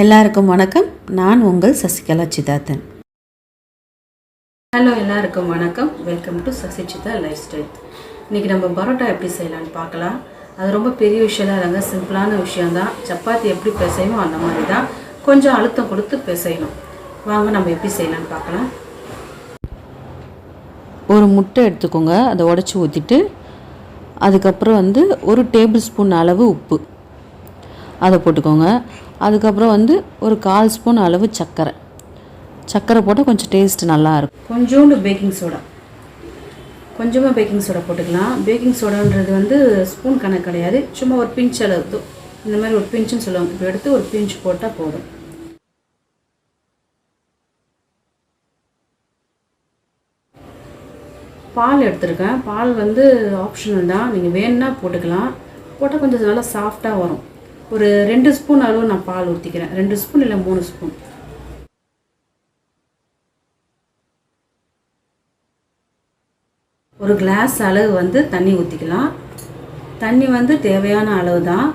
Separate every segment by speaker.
Speaker 1: எல்லாருக்கும் வணக்கம். நான் உங்கள் சசிகலா.
Speaker 2: ஹலோ, எல்லாருக்கும் வணக்கம். Welcome to Sasichitha lifestyle. இன்றைக்கி நம்ம பரோட்டா எப்படி செய்யலான்னு பார்க்கலாம். அது ரொம்ப பெரிய விஷயம்லாம் இல்லைங்க, சிம்பிளான விஷயந்தான். சப்பாத்தி எப்படி பிசையணும் அந்த மாதிரி தான், கொஞ்சம் அழுத்தம் கொடுத்து பிசையணும். வாங்க நம்ம எப்படி செய்யலான்னு பார்க்கலாம்.
Speaker 1: ஒரு முட்டை எடுத்துக்கோங்க, அதை உடச்சி ஊற்றிட்டு அதுக்கப்புறம் ஒரு டேபிள் ஸ்பூன் அளவு உப்பு அதை போட்டுக்கோங்க. அதுக்கப்புறம் ஒரு 1/4 ஸ்பூன் அளவு சர்க்கரை போட்டால் கொஞ்சம் டேஸ்ட் நல்லாயிருக்கும்.
Speaker 2: கொஞ்சோண்டு கொஞ்சமாக பேக்கிங் சோடா போட்டுக்கலாம். பேக்கிங் சோடான்றது ஸ்பூன் கணக்கு கிடையாது, சும்மா ஒரு பிஞ்ச் அளவு, இந்த மாதிரி ஒரு பிஞ்சுன்னு சொல்லுவாங்க. இப்போ எடுத்து ஒரு பிஞ்ச் போட்டால் போதும். பால் எடுத்துருக்கேன். பால் ஆப்ஷனல் தான், நீங்கள் வேணுன்னா போட்டுக்கலாம். போட்டால் கொஞ்சம் நல்லா சாஃப்டாக வரும். ஒரு 2 ஸ்பூன் அளவு நான் பால் ஊற்றிக்கிறேன். 2 ஸ்பூன் இல்லை 3 ஸ்பூன். ஒரு கிளாஸ் அளவு தண்ணி ஊற்றிக்கலாம். தண்ணி தேவையான அளவு தான்.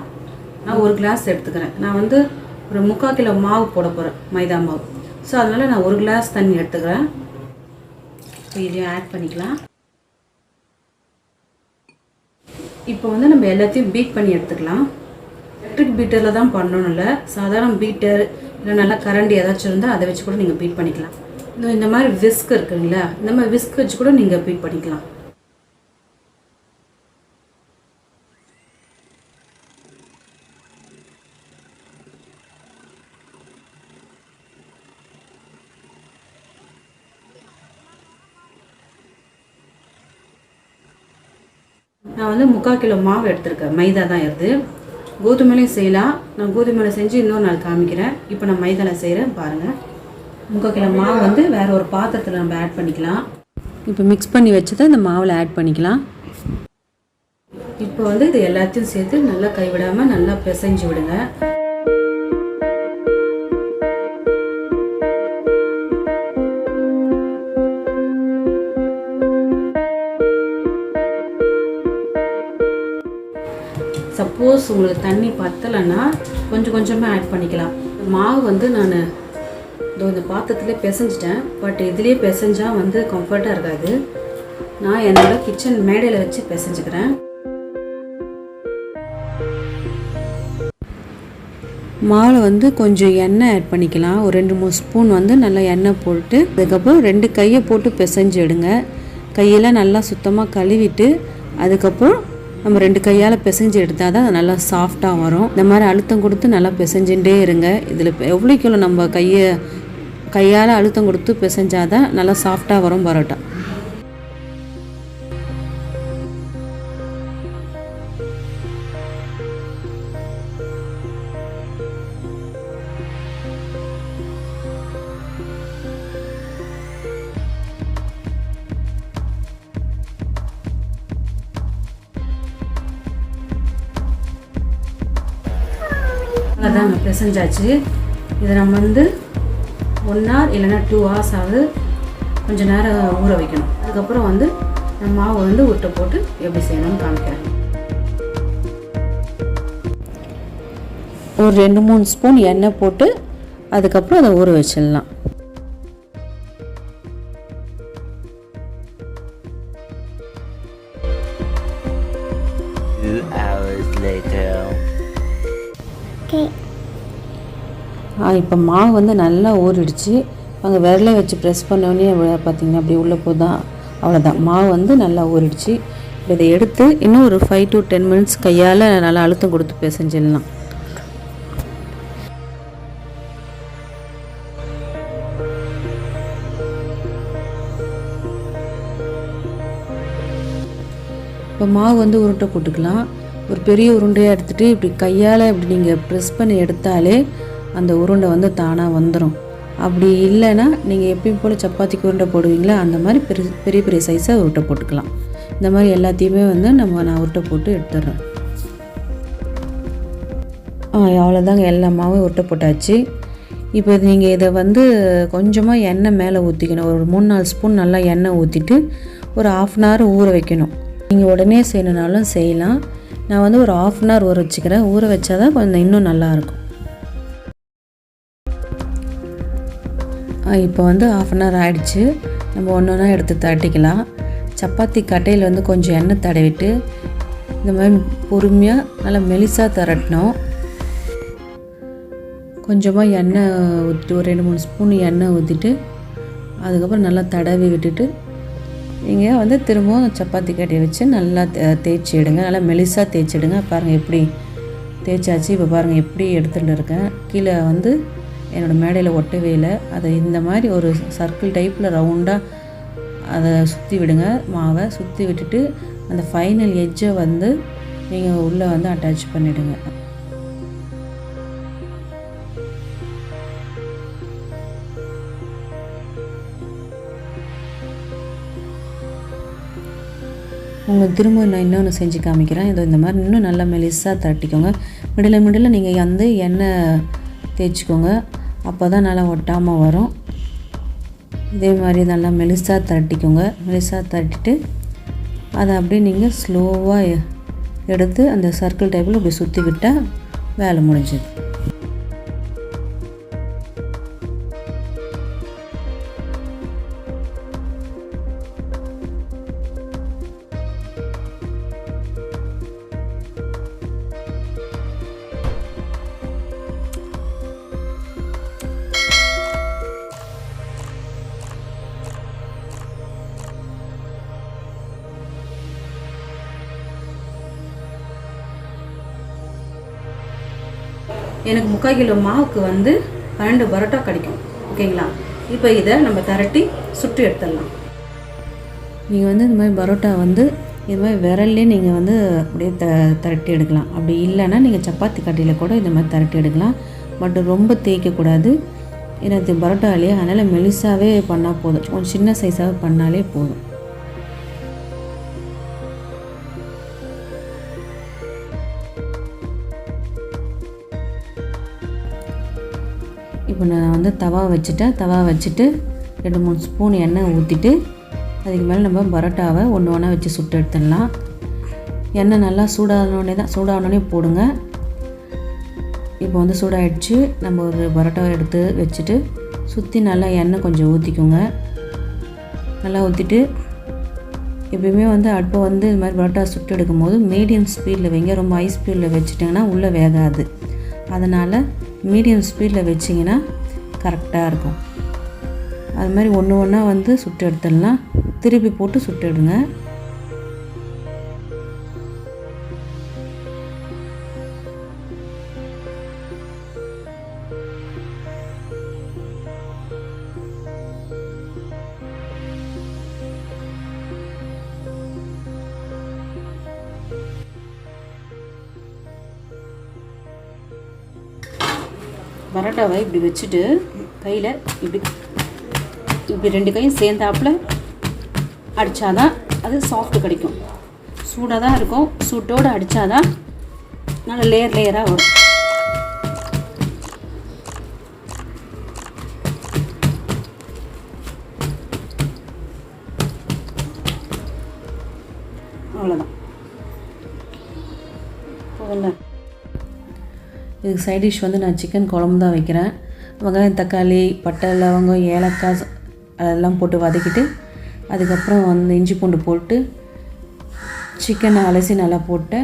Speaker 2: நான் ஒரு கிளாஸ் எடுத்துக்கிறேன். நான் ஒரு 3/4 கிலோ மாவு போட போகிறேன், மைதா மாவு. ஸோ அதனால் நான் ஒரு கிளாஸ் தண்ணி எடுத்துக்கிறேன். ஸோ இதையும் ஆட் பண்ணிக்கலாம். இப்போ நம்ம எல்லாத்தையும் பீட் பண்ணி எடுத்துக்கலாம். எலக்ட்ரிக் பீட்டரில் தான் பண்ணணும், இல்லை சாதாரண பீட்டர் இல்லை நல்லா கரண்டி ஏதாச்சும் இருந்தால் அதை வச்சு கூட நீங்கள் பீட் பண்ணிக்கலாம். இந்த மாதிரி விஸ்க் இருக்குங்களா, இந்த மாதிரி விஸ்க் வச்சு கூட நீங்கள் பீட் பண்ணிக்கலாம். நான் 3/4 கிலோ மாவு எடுத்திருக்கேன். மைதா தான் இருக்குது. கோதுமையிலையும் செய்யலாம். நான் கோதுமையில் செஞ்சு இன்னொரு நாள் காமிக்கிறேன். இப்போ நான் மைதாவில் செய்கிறேன் பாருங்கள். 3/4 கிலோ மாவு வேறு ஒரு பாத்திரத்தில் நம்ம ஆட் பண்ணிக்கலாம்.
Speaker 1: இப்போ மிக்ஸ் பண்ணி வச்சதை இந்த மாவில் ஆட் பண்ணிக்கலாம்.
Speaker 2: இப்போ இது எல்லாத்தையும் சேர்த்து நல்லா கைவிடாமல் நல்லா பிசைஞ்சு விடுங்க. சப்போஸ் உங்களுக்கு தண்ணி பத்தலைன்னா கொஞ்சம் கொஞ்சமாக ஆட் பண்ணிக்கலாம். மாவு நான் இந்த பாத்திரத்துலேயே பிசைஞ்சிட்டேன். பட் இதுலேயே பிசைஞ்சால் கம்ஃபர்ட்டாக இருக்காது. நான் என்னோட கிச்சன் மேடையில் வச்சு பிசைஞ்சுக்கிறேன்.
Speaker 1: மாவில் கொஞ்சம் எண்ணெய் ஆட் பண்ணிக்கலாம். ஒரு 2-3 ஸ்பூன் நல்லா எண்ணெய் போட்டு அதுக்கப்புறம் 2 கையை போட்டு பிசைஞ்சு எடுங்க. கையெல்லாம் நல்லா சுத்தமாக கழுவிட்டு அதுக்கப்புறம் நம்ம 2 கையால் பிசைஞ்சு எடுத்தால் தான் நல்லா சாஃப்டாக வரும். இந்த மாதிரி அழுத்தம் கொடுத்து நல்லா பிசைஞ்சுட்டே இருங்க. இதில் எவ்வளோக்கிலோ நம்ம கையால் அழுத்தம் கொடுத்து பிசைஞ்சால் தான் நல்லா சாஃப்டாக வரும் பரோட்டா.
Speaker 2: அதான் பிசைஞ்சாச்சு. இதை நம்ம 1 hour இல்லைன்னா 2 hours ஆகுது கொஞ்சம் நேரம் ஊற வைக்கணும். அதுக்கப்புறம் நம்ம மாவு உருட்டை போட்டு எப்படி செய்யணும்னு காமிக்கிறேன்.
Speaker 1: ஒரு 2-3 ஸ்பூன் எண்ணெய் போட்டு அதுக்கப்புறம் அதை ஊற வச்சிடலாம். இப்போ மாவு நல்லா ஊறிடுச்சு. அங்கே விரலை வச்சு ப்ரெஸ் பண்ணோடனே பார்த்திங்கன்னா அப்படி உள்ளே போதான், அவ்வளோதான். மாவு நல்லா ஊறிடுச்சு. இதை எடுத்து இன்னும் ஒரு 5 to 10 minutes கையால் நல்லா அழுத்தம் கொடுத்து பிசைஞ்சிடலாம். இப்போ மாவு உருண்டை போட்டுக்கலாம். ஒரு பெரிய உருண்டையாக எடுத்துகிட்டு இப்படி கையால் இப்படி நீங்கள் ப்ரெஸ் பண்ணி எடுத்தாலே அந்த உருண்டை தானாக வந்துடும். அப்படி இல்லைன்னா நீங்கள் எப்பயும் போல் சப்பாத்திக்கு உருண்டை போடுவீங்களா, அந்த மாதிரி பெரிய பெரிய சைஸாக உருண்டை போட்டுக்கலாம். இந்த மாதிரி எல்லாத்தையுமே நான் உருண்டை போட்டு எடுத்துடுறேன். அவ்வளோதாங்க, எல்லா மாவும் உருண்டை போட்டாச்சு. இப்போ நீங்கள் இதை கொஞ்சமாக எண்ணெய் மேலே ஊற்றிக்கணும். ஒரு 3-4 ஸ்பூன் நல்லா எண்ணெய் ஊற்றிட்டு ஒரு 1/2 hour ஊற வைக்கணும். நீங்கள் உடனே செய்யணுனாலும் செய்யலாம். நான் ஒரு 1/2 hour ஊற வச்சுக்கிறேன். ஊற வச்சா தான் கொஞ்சம் இன்னும் நல்லாயிருக்கும். இப்போ வந்து 1/2 hour ஆகிடுச்சு. நம்ம ஒன்று ஒன்றா எடுத்து தட்டிக்கலாம். சப்பாத்தி கட்டையில் வந்து கொஞ்சம் எண்ணெய் தடவிட்டு இந்த மாதிரி பொறுமையாக நல்லா மெலிசாக திரட்டணும். கொஞ்சமாக எண்ணெய் ஊற்றிட்டு ஒரு 2-3 ஸ்பூன் எண்ணெய் ஊற்றிட்டு அதுக்கப்புறம் நல்லா தடவி விட்டுட்டு நீங்கள் வந்து திரும்பவும் சப்பாத்தி கட்டையை வச்சு நல்லா தேய்ச்சி எடுங்க. நல்லா மெலிசாக தேய்ச்சிடுங்க. பாருங்கள் எப்படி தேய்ச்சாச்சு. இப்போ பாருங்கள் எப்படி எடுத்துகிட்டு இருக்கேன். கீழே வந்து என்னோடய மேடையில் ஒட்டவே இல்லை. அதை இந்த மாதிரி ஒரு சர்க்கிள் டைப்பில் ரவுண்டாக அதை சுற்றி விடுங்க. மாவை சுற்றி விட்டுட்டு அந்த ஃபைனல் எட்ஜை வந்து நீங்கள் உள்ளே வந்து அட்டாச் பண்ணிவிடுங்க. உங்களுக்கு திரும்ப நான் இன்னொன்று செஞ்சு காமிக்கிறேன். இதோ இந்த மாதிரி இன்னும் நல்லா மெலிசாக தட்டிக்கோங்க. மிடில் நீங்கள் வந்து எண்ணெய் தேய்ச்சிக்கோங்க. அப்போ தான் நல்லா ஒட்டாமல் வரும். இதே மாதிரி நல்லா மெலிசாக தட்டிக்கோங்க. மெலிசாக தட்டிட்டு அதை அப்படியே நீங்கள் ஸ்லோவாக எடுத்து அந்த சர்க்கிள் டைப்பில் அப்படி சுற்றி விட்டால் வேலை முடிஞ்சுது.
Speaker 2: எனக்கு 3/4 கிலோ மாவுக்கு வந்து 12 பரோட்டா கிடைக்கும். ஓகேங்களா? இப்போ இதை நம்ம திரட்டி சுட்டு எடுத்துடலாம்.
Speaker 1: நீங்கள் வந்து இந்த மாதிரி பரோட்டா வந்து இது மாதிரி விரல்லே நீங்கள் வந்து அப்படியே திரட்டி எடுக்கலாம். அப்படி இல்லைன்னா நீங்கள் சப்பாத்தி கட்டையில் கூட இந்த மாதிரி திரட்டி எடுக்கலாம். பட் ரொம்ப தேய்க்கக்கூடாது. ஏன்னா இது பரோட்டா இல்லையா, அதனால் மெலிசாவே பண்ணால் போதும். கொஞ்சம் சின்ன சைஸாக பண்ணாலே போதும். இப்போ நான் வந்து தவா வச்சுட்டு 2-3 ஸ்பூன் எண்ணெய் ஊற்றிட்டு அதுக்கு மேலே நம்ம பரோட்டாவை ஒன்று ஒன்றா வச்சு சுட்டு எடுத்துடலாம். எண்ணெய் நல்லா சூடானோடனே போடுங்க. இப்போ வந்து சூடாகிடுச்சு. நம்ம ஒரு பரோட்டாவை எடுத்து வச்சுட்டு சுற்றி நல்லா எண்ணெய் கொஞ்சம் ஊற்றிக்கோங்க. நல்லா ஊற்றிட்டு எப்பயுமே வந்து அடுப்பை வந்து இது மாதிரி பரோட்டா சுட்டு எடுக்கும் போது மீடியம் ஸ்பீடில் வைங்க. ரொம்ப ஹை ஸ்பீடில் வச்சுட்டிங்கன்னா உள்ளே வேகாது. அதனால் மீடியம் ஸ்பீடில் வச்சிங்கன்னா கரெக்டாக இருக்கும். அது மாதிரி ஒன்று ஒன்றா வந்து சுட்டு எடுத்துடலாம். திருப்பி போட்டு சுட்டு எடுங்க.
Speaker 2: பரோட்டாவை இப்படி வச்சுட்டு கையில் இப்படி 2 கையும் சேர்ந்தாப்பில் அடித்தாதான் அது சாஃப்ட் கிடைக்கும். சூடாக தான் இருக்கும். சூட்டோடு அடித்தாதான் நல்ல லேயராக வரும். அவ்வளோதான். போதும்ல.
Speaker 1: இதுக்கு சைட் டிஷ் வந்து நான் சிக்கன் குழம்பு தான் வைக்கிறேன். வெங்காயம், தக்காளி, பட்டை, லவங்கம், ஏலக்காய் அதெல்லாம் போட்டு வதக்கிட்டு அதுக்கப்புறம் வந்து இஞ்சி பூண்டு போட்டு சிக்கனை அலசி நல்லா போட்டு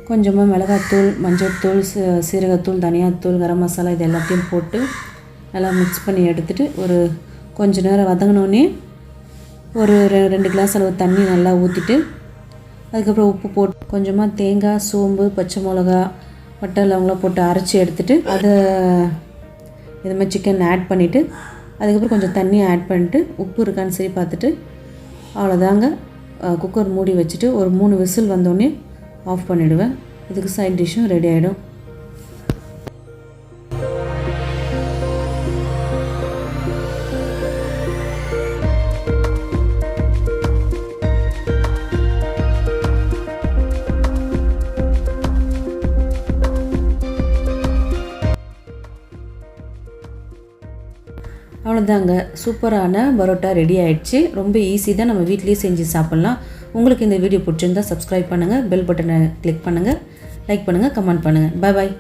Speaker 1: கொஞ்சமாக மிளகாத்தூள், மஞ்சள்தூள், சீரகத்தூள், தனியாத்தூள், கரம் மசாலா இது எல்லாத்தையும் போட்டு நல்லா மிக்ஸ் பண்ணி எடுத்துகிட்டு ஒரு கொஞ்ச நேரம் வதங்கினோடனே ஒரு 2 கிளாஸ் அளவு தண்ணி நல்லா ஊற்றிட்டு அதுக்கப்புறம் உப்பு போட்டு கொஞ்சமாக தேங்காய், சோம்பு, பச்சை மிளகா, பட்டை, லவங்கலாம் போட்டு அரைச்சி எடுத்துகிட்டு அதை இது மாதிரி சிக்கன் ஆட் பண்ணிவிட்டு அதுக்கப்புறம் கொஞ்சம் தண்ணி ஆட் பண்ணிட்டு உப்பு இருக்கான்னு சரி பார்த்துட்டு அவ்வளோதாங்க. குக்கர் மூடி வச்சுட்டு ஒரு 3 விசில் வந்தோடனே ஆஃப் பண்ணிவிடுவேன். இதுக்கு சைட் டிஷ்ஷும் ரெடி ஆகிடும். அவ்வளோதாங்க. சூப்பரான பரோட்டா ரெடி ஆகிடுச்சு. ரொம்ப ஈஸி தான். நம்ம வீட்லேயே செஞ்சு சாப்பிட்லாம். உங்களுக்கு இந்த வீடியோ பிடிச்சிருந்தால் சப்ஸ்கிரைப் பண்ணுங்கள், பெல் பட்டனை கிளிக் பண்ணுங்கள், லைக் பண்ணுங்கள், கமெண்ட் பண்ணுங்கள். பாய்.